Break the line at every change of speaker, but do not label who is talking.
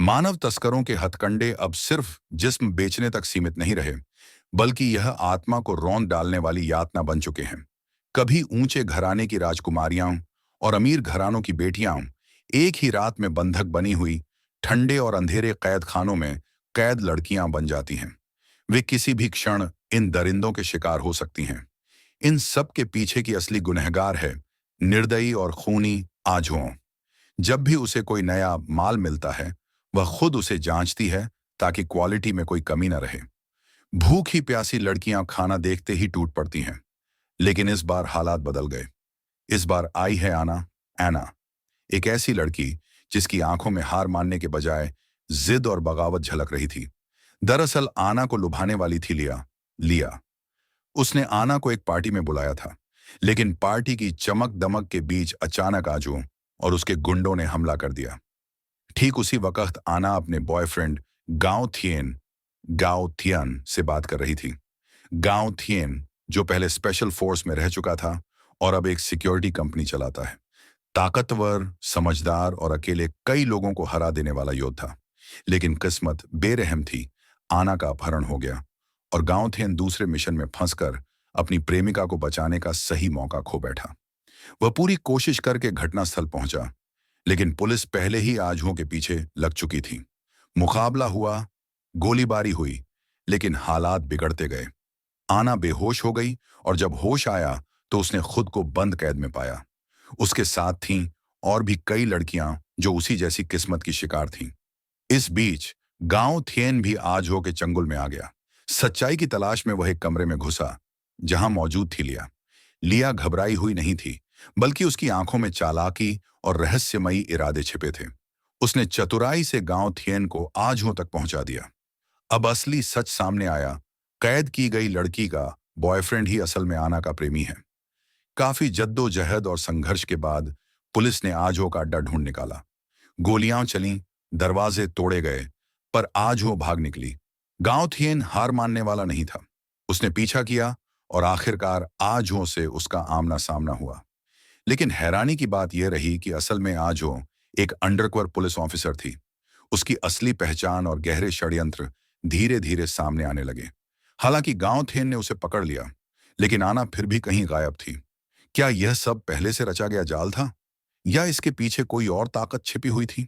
मानव तस्करों के हथकंडे अब सिर्फ जिस्म बेचने तक सीमित नहीं रहे, बल्कि यह आत्मा को रौंद डालने वाली यातना बन चुके हैं। कभी ऊंचे घराने की राजकुमारियां और अमीर घरानों की बेटियां एक ही रात में बंधक बनी हुई ठंडे और अंधेरे कैद खानों में कैद लड़कियां बन जाती हैं। वे किसी भी क्षण इन दरिंदों के शिकार हो सकती हैं। इन सब के पीछे की असली गुनहगार है निर्दयी और खूनी आजुओं। जब भी उसे कोई नया माल मिलता है, वह खुद उसे जांचती है ताकि क्वालिटी में कोई कमी न रहे। भूखी प्यासी लड़कियां खाना देखते ही टूट पड़ती हैं। लेकिन इस बार हालात बदल गए। इस बार आई है आना, ऐना, एक ऐसी लड़की जिसकी आंखों में हार मानने के बजाय जिद और बगावत झलक रही थी। दरअसल आना को लुभाने वाली थी लिया। लिया उसने आना को एक पार्टी में बुलाया था, लेकिन पार्टी की चमक दमक के बीच अचानक आजू और उसके गुंडों ने हमला कर दिया। ठीक उसी वक्त आना अपने बॉयफ्रेंड गाओ थियन से बात कर रही थी। गाओ थियन, जो पहले स्पेशल फोर्स में रह चुका था और अब एक सिक्योरिटी कंपनी चलाता है। ताकतवर, समझदार और अकेले कई लोगों को हरा देने वाला योद्धा। लेकिन किस्मत बेरहम थी। आना का अपहरण हो गया और गांव थियन दूसरे मिशन में फंसकर अपनी प्रेमिका को बचाने का सही मौका खो बैठा। वह पूरी कोशिश करके घटनास्थल पहुंचा, लेकिन पुलिस पहले ही आजुओं के पीछे लग चुकी थी। मुकाबला हुआ, गोलीबारी हुई, लेकिन हालात बिगड़ते गए। आना बेहोश हो गई और जब होश आया तो उसने खुद को बंद कैद में पाया। उसके साथ थीं और भी कई लड़कियां जो उसी जैसी किस्मत की शिकार थीं। इस बीच गांव थियन भी आजुओं के चंगुल में आ गया। सच्चाई की तलाश में वह एक कमरे में घुसा जहां मौजूद थी लिया। लिया घबराई हुई नहीं थी, बल्कि उसकी आंखों में चालाकी और रहस्यमयी इरादे छिपे थे। उसने चतुराई से गांव थियन को आजुओं तक पहुंचा दिया। अब असली सच सामने आया। कैद की गई लड़की का बॉयफ्रेंड ही असल में आना का प्रेमी है। काफी जद्दोजहद और संघर्ष के बाद पुलिस ने आजो का अड्डा ढूंढ निकाला। गोलियां चलीं, दरवाजे तोड़े गए, पर आजो भाग निकली। गांव थियन हार मानने वाला नहीं था। उसने पीछा किया और आखिरकार आजो से उसका आमना सामना हुआ। लेकिन हैरानी की बात यह रही कि असल में आजो एक अंडरकवर पुलिस ऑफिसर थी। उसकी असली पहचान और गहरे षड्यंत्र धीरे धीरे सामने आने लगे। हालांकि गांव थियन ने उसे पकड़ लिया, लेकिन आना फिर भी कहीं गायब थी। क्या यह सब पहले से रचा गया जाल था, या इसके पीछे कोई और ताकत छिपी हुई थी?